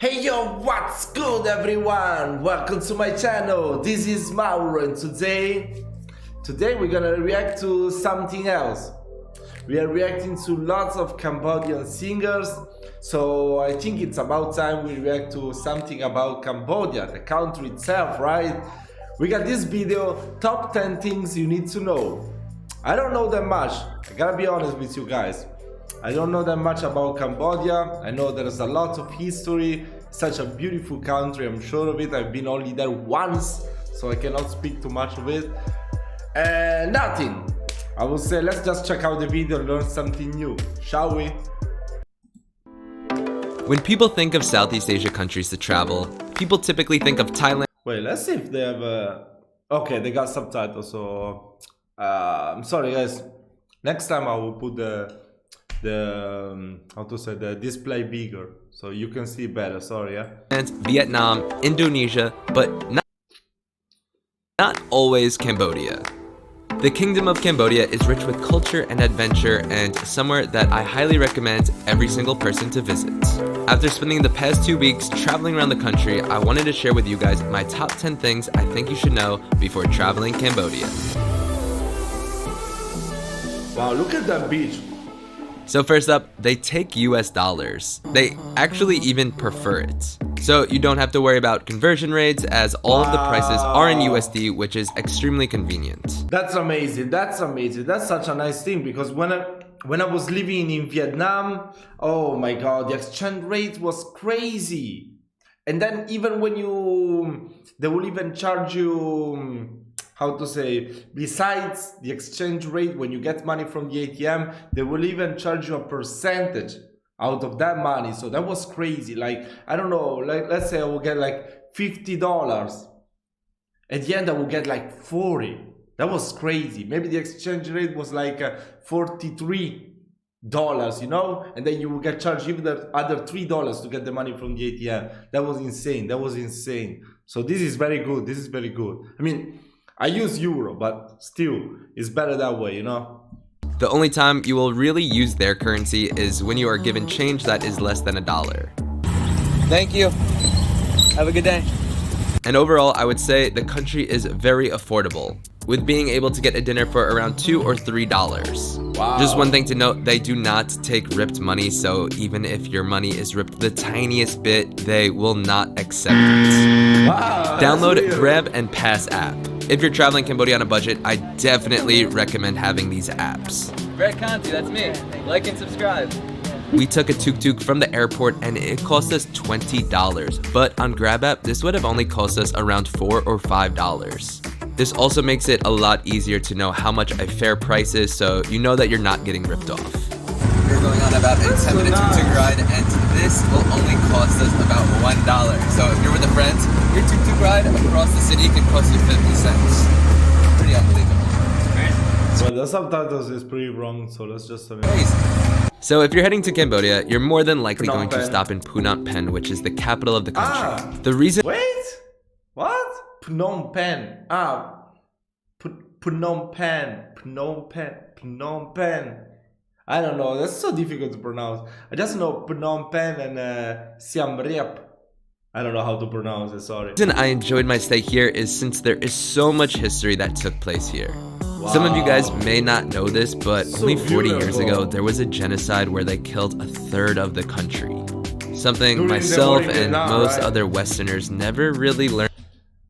Hey yo, what's good everyone? Welcome to my channel. This is Mauro and today we're gonna react to something else. We are reacting to lots of Cambodian singers, so I think it's about time we react to something about Cambodia, the country itself, right? We got this video, top 10 things you need to know. I don't know that much, I gotta be honest with you guys. I don't know that much about Cambodia. I know there's a lot of history, such a beautiful country, I'm sure of it. I've been only there once, so I cannot speak too much of it. Nothing. I would say let's just check out the video and learn something new, shall we? When people think of Southeast Asia countries to travel, people typically think of Thailand. Wait, let's see if they have okay, they got subtitles, so I'm sorry guys. Next time I will put the display bigger so you can see better. Sorry, yeah. And Vietnam, Indonesia, but not always Cambodia. The Kingdom of Cambodia is rich with culture and adventure, and somewhere that I highly recommend every single person to visit. After spending the past 2 weeks traveling around the country, I wanted to share with you guys my top 10 things I think you should know before traveling Cambodia. Wow, look at that beach. So first up, they take US dollars. They actually even prefer it. So you don't have to worry about conversion rates, as all of the prices are in USD, which is extremely convenient. That's amazing, that's amazing. That's such a nice thing, because when I was living in Vietnam, oh my god, the exchange rate was crazy. And then even when they will even charge you, how to say, besides the exchange rate, when you get money from the ATM, they will even charge you a percentage out of that money. So that was crazy. Like, I don't know, like let's say I will get like $50. At the end I will get like 40. That was crazy. Maybe the exchange rate was like $43, you know, and then you will get charged even the other $3 to get the money from the ATM. That was insane. That was insane. So this is very good. This is very good. I mean, I use euro, but still, it's better that way, you know? The only time you will really use their currency is when you are given change that is less than $1. Thank you. Have a good day. And overall, I would say the country is very affordable, with being able to get a dinner for around $2 or $3. Wow. Just one thing to note, they do not take ripped money, so even if your money is ripped the tiniest bit, they will not accept it. Wow, Download Grab and Pass app. If you're traveling Cambodia on a budget, I definitely recommend having these apps. Brett Conti, that's me. Like and subscribe. We took a tuk-tuk from the airport and it cost us $20, but on Grab app, this would have only cost us around $4 or $5. This also makes it a lot easier to know how much a fair price is, so you know that you're not getting ripped off. We're going on about a 10-minute tuk-tuk ride, and this will only cost us about $1. So if you're with a friend, your tuk-tuk ride across the city can cost you 50 cents. Pretty unbelievable. Well, the subtitles is pretty wrong, so let's just... Crazy. So if you're heading to Cambodia, you're more than likely Phnom going to Penh. stop in Phnom Penh, which is the capital of the country. Ah. The reason... Wait! What? Phnom Penh. Phnom Penh. Phnom Penh. Phnom Penh. I don't know, that's so difficult to pronounce. I just know Phnom Penh and Siem Reap. I don't know how to pronounce it, sorry. The reason I enjoyed my stay here is since there is so much history that took place here. Wow. Some of you guys may not know this, but So only 40 years beautiful. ago, there was a genocide where they killed a third of the country. Something During the myself war in and Vietnam, most right? other Westerners never really learned.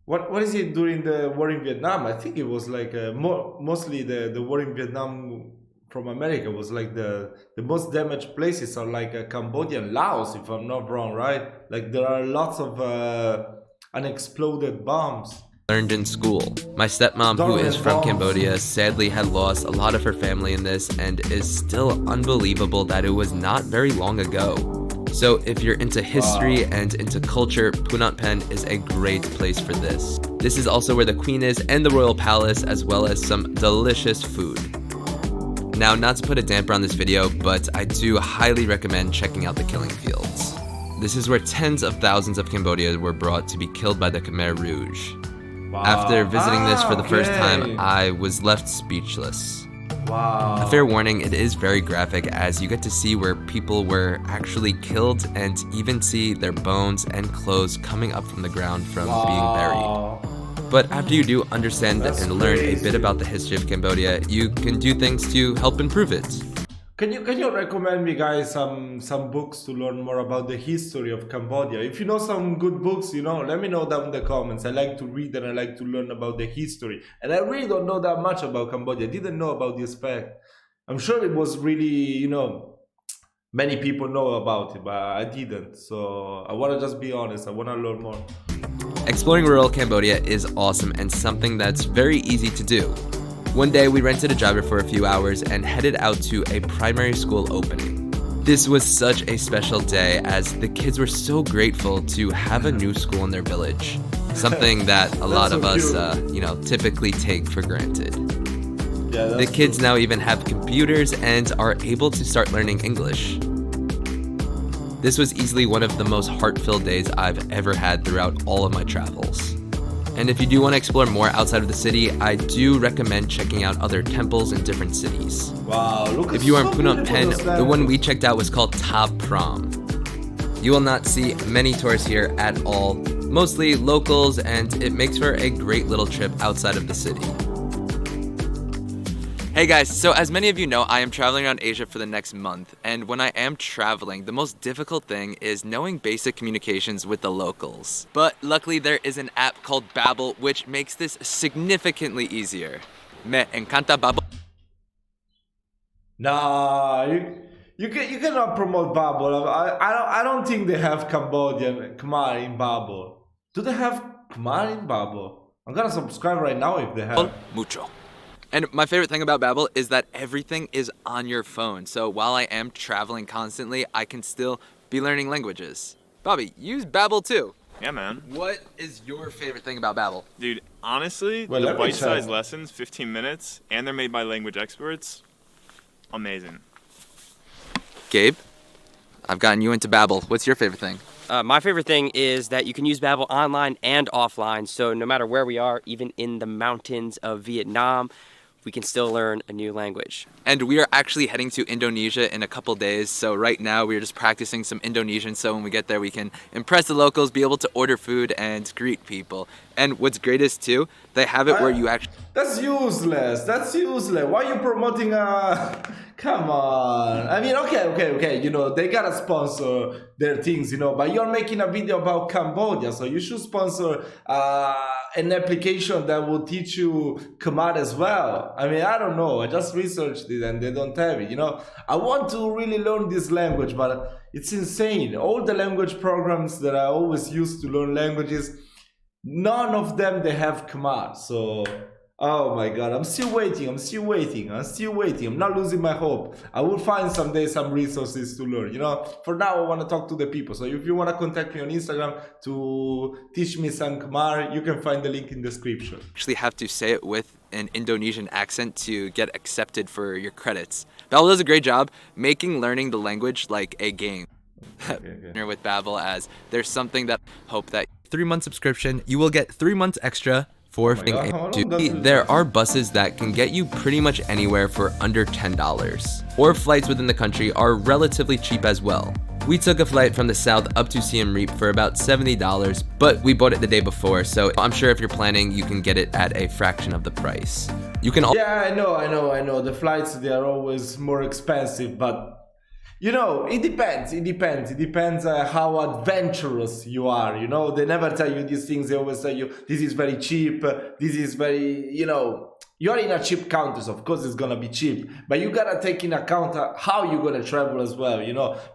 What is it during the war in Vietnam? I think it was like mostly the war in Vietnam from America was like the most damaged places are like Cambodia and Laos, if I'm not wrong, right? Like there are lots of unexploded bombs. Learned in school. My stepmom, who is from Cambodia, sadly had lost a lot of her family in this, and is still unbelievable that it was not very long ago. So if you're into history and into culture, Phnom Penh is a great place for this. This is also where the Queen is and the Royal Palace, as well as some delicious food. Now, not to put a damper on this video, but I do highly recommend checking out the killing fields. This is where tens of thousands of Cambodians were brought to be killed by the Khmer Rouge. Wow. After visiting this for the first time, I was left speechless. Wow. A fair warning, it is very graphic as you get to see where people were actually killed and even see their bones and clothes coming up from the ground from being buried. But after you do understand and learn a bit about the history of Cambodia, you can do things to help improve it. Can you recommend me, guys, some books to learn more about the history of Cambodia? If you know some good books, let me know down in the comments. I like to read and I like to learn about the history. And I really don't know that much about Cambodia. I didn't know about this fact. I'm sure it was really, many people know about it, but I didn't. So I want to just be honest. I want to learn more. Exploring rural Cambodia is awesome and something that's very easy to do. One day we rented a driver for a few hours and headed out to a primary school opening. This was such a special day as the kids were so grateful to have a new school in their village. Something that a lot of us, typically take for granted. Yeah, the kids now even have computers and are able to start learning English. This was easily one of the most heart-filled days I've ever had throughout all of my travels. And if you do want to explore more outside of the city, I do recommend checking out other temples in different cities. Wow, look. If you are in Phnom Penh, the one we checked out was called Thap Prom. You will not see many tourists here at all, mostly locals, and it makes for a great little trip outside of the city. Hey guys, so as many of you know, I am traveling around Asia for the next month, and when I am traveling, the most difficult thing is knowing basic communications with the locals. But luckily there is an app called Babbel, which makes this significantly easier. Me encanta Babbel. Nah, you cannot promote Babbel. I don't think they have Cambodian Khmer in Babbel. Do they have Khmer in Babbel? I'm gonna subscribe right now if they have. Mucho. And my favorite thing about Babbel is that everything is on your phone. So while I am traveling constantly, I can still be learning languages. Bobby, use Babbel too. Yeah, man. What is your favorite thing about Babbel? Dude, honestly, Well, the let me bite-sized check. lessons, 15 minutes, and they're made by language experts. Amazing. Gabe, I've gotten you into Babbel. What's your favorite thing? My favorite thing is that you can use Babbel online and offline. So no matter where we are, even in the mountains of Vietnam, we can still learn a new language. And we are actually heading to Indonesia in a couple days. So right now we're just practicing some Indonesian. So when we get there, we can impress the locals, be able to order food and greet people. And what's great is too, they have it where you actually... That's useless. That's useless. Why are you promoting Come on. I mean, okay. They gotta sponsor their things, but you're making a video about Cambodia, so you should sponsor an application that will teach you Khmer as well. I mean, I don't know. I just researched it and they don't have it, I want to really learn this language, but it's insane. All the language programs that I always use to learn languages, none of them they have Khmer. So, oh my God, I'm still waiting. I'm not losing my hope. I will find someday some resources to learn. For now, I want to talk to the people. So if you want to contact me on Instagram to teach me some Khmer, you can find the link in the description. actually have to say it with an Indonesian accent to get accepted for your credits. Babbel does a great job making learning the language like a game. Okay. With Babbel, as there's something that hope that 3-month subscription, you will get 3 months extra for God, how long does it There last? are buses that can get you pretty much anywhere for under $10, or flights within the country are relatively cheap as well. We took a flight from the south up to Siem Reap for about $70, but we bought it the day before, so I'm sure if you're planning, you can get it at a fraction of the price. You can Yeah, I know. The flights, they are always more expensive, but it depends. It depends how adventurous you are. They never tell you these things. They always tell you this is very cheap. This is very, you're in a cheap country, so of course it's gonna be cheap. But you gotta take in account how you're gonna travel as well.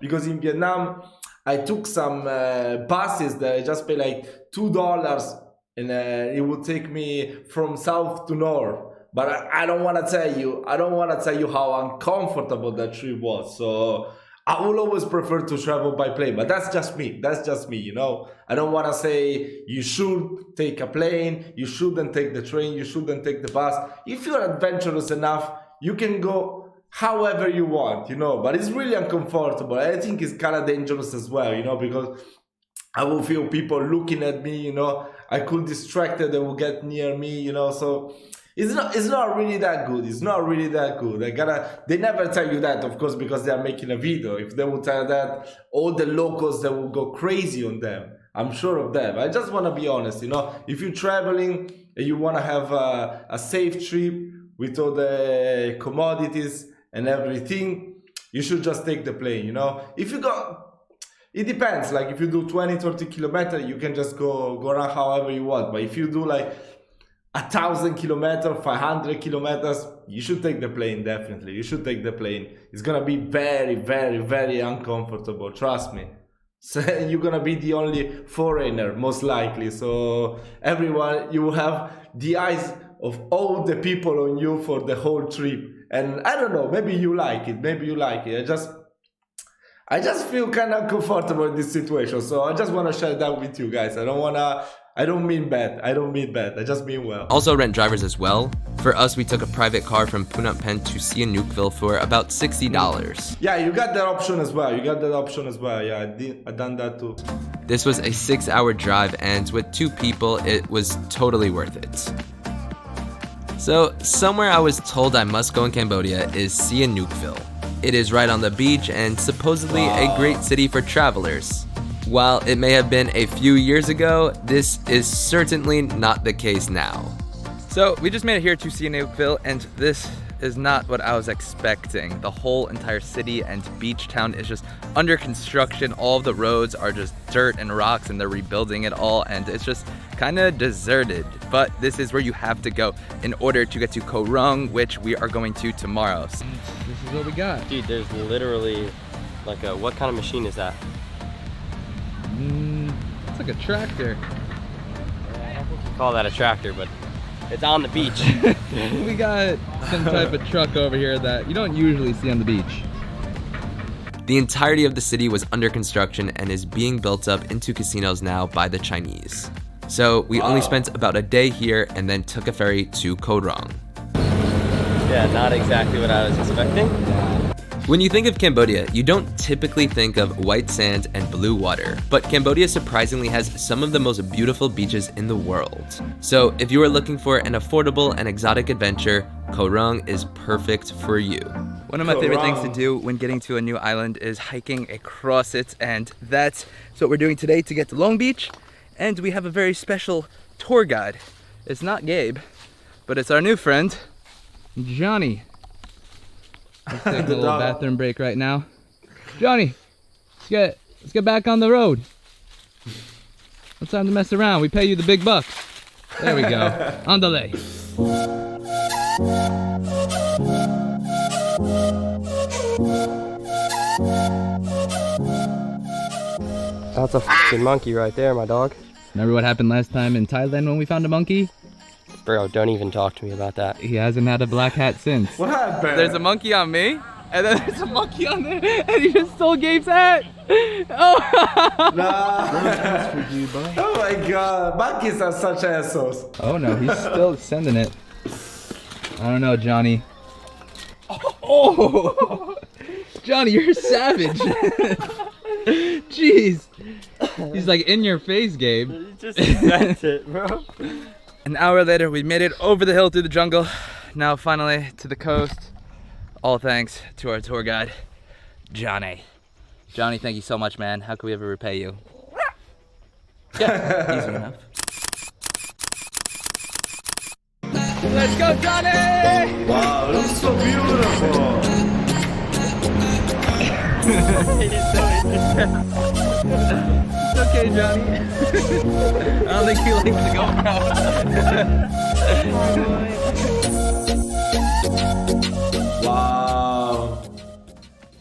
Because in Vietnam, I took some buses that I just pay like $2, and it would take me from south to north. But I don't want to tell you how uncomfortable that trip was. So I will always prefer to travel by plane, but that's just me. I don't want to say you should take a plane, you shouldn't take the train, you shouldn't take the bus. If you're adventurous enough, you can go however you want, but it's really uncomfortable. I think it's kind of dangerous as well, because I will feel people looking at me, I could distracted, they will get near me, so It's not really that good. It's not really that good. They never tell you that, of course, because they are making a video. If they would tell that, all the locals, they will go crazy on them. I'm sure of that. I just want to be honest, if you're traveling and you want to have a safe trip with all the commodities and everything, you should just take the plane, If you go, it depends. Like if you do 20, 30 kilometers, you can just go around however you want. But if you do like 1,000 kilometers, 500 kilometers, you should take the plane, definitely. You should take the plane. It's going to be very, very, very uncomfortable. Trust me. So you're going to be the only foreigner, most likely. So everyone, you will have the eyes of all the people on you for the whole trip. And I don't know, maybe you like it. Maybe you like it. I just feel kind of comfortable in this situation. So I just want to share that with you guys. I don't mean bad. I just mean well. Also rent drivers as well. For us, we took a private car from Phnom Penh to Sihanoukville for about $60. Yeah, you got that option as well. Yeah, I done that too. This was a 6-hour drive, and with 2 people, it was totally worth it. So, somewhere I was told I must go in Cambodia is Sihanoukville. It is right on the beach and supposedly a great city for travelers. While it may have been a few years ago, this is certainly not the case now. So we just made it here to Sihanoukville, and this is not what I was expecting. The whole entire city and beach town is just under construction. All of the roads are just dirt and rocks, and they're rebuilding it all, and it's just kind of deserted. But this is where you have to go in order to get to Koh Rong, which we are going to tomorrow. So this is what we got. Dude, there's literally like what kind of machine is that? It's like a tractor. I don't think you call that a tractor, but it's on the beach. We got some type of truck over here that you don't usually see on the beach. The entirety of the city was under construction and is being built up into casinos now by the Chinese. So we only spent about a day here and then took a ferry to Koh Rong. Yeah, not exactly what I was expecting. When you think of Cambodia, you don't typically think of white sand and blue water, but Cambodia surprisingly has some of the most beautiful beaches in the world. So if you are looking for an affordable and exotic adventure, Koh Rong is perfect for you. One of my favorite things to do when getting to a new island is hiking across it, and that's what we're doing today to get to Long Beach. And we have a very special tour guide. It's not Gabe, but it's our new friend, Johnny. Let's take a little bathroom break right now. Johnny, let's get back on the road. It's time to mess around. We pay you the big bucks. There we go. On delay. That's a fucking monkey right there, my dog. Remember what happened last time in Thailand when we found a monkey? Bro, don't even talk to me about that. He hasn't had a black hat since. What happened? There's a monkey on me, and then there's a monkey on there, and he just stole Gabe's hat. Oh! Nah. Oh my god, monkeys are such assholes. Oh no, he's still sending it. I don't know, Johnny. Oh! Johnny, you're savage. Jeez. He's like in your face, Gabe. You just sent it, bro. An hour later, we made it over the hill through the jungle. Now finally to the coast. All thanks to our tour guide, Johnny. Johnny, thank you so much, man. How can we ever repay you? Yeah, easy enough. Let's go, Johnny! Wow, it looks so beautiful. It's okay, Johnny. I don't think he likes to go around. Wow.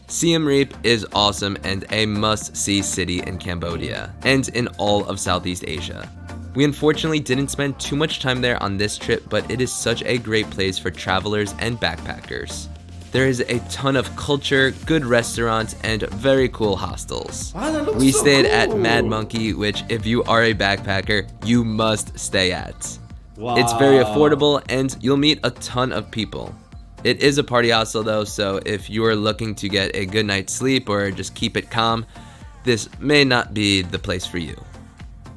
Siem Reap is awesome and a must-see city in Cambodia and in all of Southeast Asia. We unfortunately didn't spend too much time there on this trip, but it is such a great place for travelers and backpackers. There is a ton of culture, good restaurants, and very cool hostels. Wow, that looks We so stayed cool. at Mad Monkey, which if you are a backpacker, you must stay at. Wow. It's very affordable and you'll meet a ton of people. It is a party hostel though, so if you are looking to get a good night's sleep or just keep it calm, this may not be the place for you.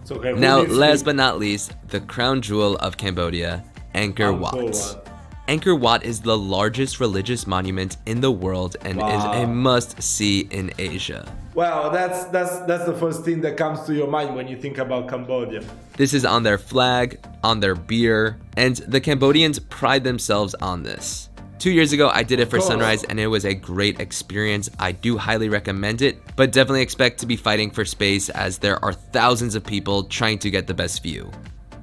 It's okay. Now, last but not least, the crown jewel of Cambodia, Angkor Wat. Angkor Wat is the largest religious monument in the world and is a must-see in Asia. Wow, that's the first thing that comes to your mind when you think about Cambodia. This is on their flag, on their beer, and the Cambodians pride themselves on this. 2 years ago, I did it for sunrise and it was a great experience. I do highly recommend it, but definitely expect to be fighting for space as there are thousands of people trying to get the best view.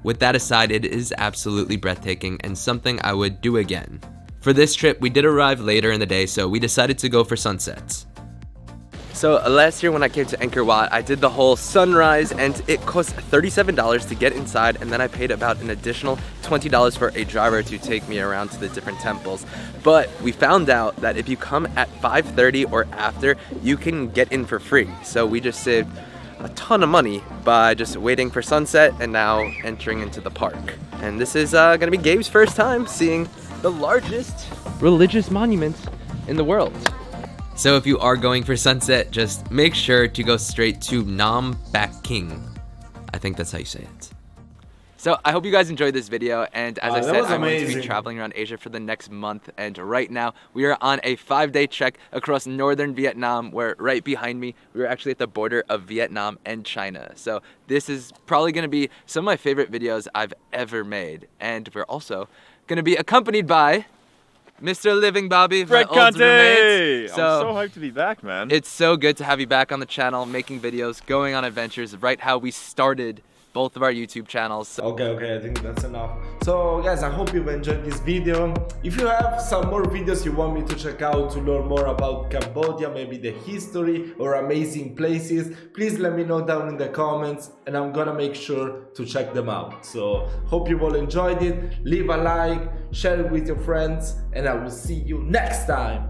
With that aside, it is absolutely breathtaking and something I would do again. For this trip, we did arrive later in the day, so we decided to go for sunsets. So last year when I came to Angkor Wat, I did the whole sunrise and it cost $37 to get inside, and then I paid about an additional $20 for a driver to take me around to the different temples. But we found out that if you come at 5:30 or after, you can get in for free. So we just saved a ton of money by just waiting for sunset and now entering into the park. And this is gonna be Gabe's first time seeing the largest religious monument in the world. So if you are going for sunset, just make sure to go straight to Phnom Penh. I think that's how you say it. So I hope you guys enjoyed this video, and as I said, I'm going to be traveling around Asia for the next month, and right now we are on a 5-day trek across northern Vietnam, where right behind me we're actually at the border of Vietnam and China. So this is probably going to be some of my favorite videos I've ever made, and we're also going to be accompanied by Mr. Living Bobby, Fred my old roommate. I'm so hyped to be back, man. It's so good to have you back on the channel, making videos, going on adventures, right how we started both of our YouTube channels. Okay, I think that's enough. So guys, I hope you've enjoyed this video. If you have some more videos you want me to check out to learn more about Cambodia, maybe the history or amazing places, please let me know down in the comments and I'm gonna make sure to check them out. So hope you all enjoyed it. Leave a like, share it with your friends, and I will see you next time.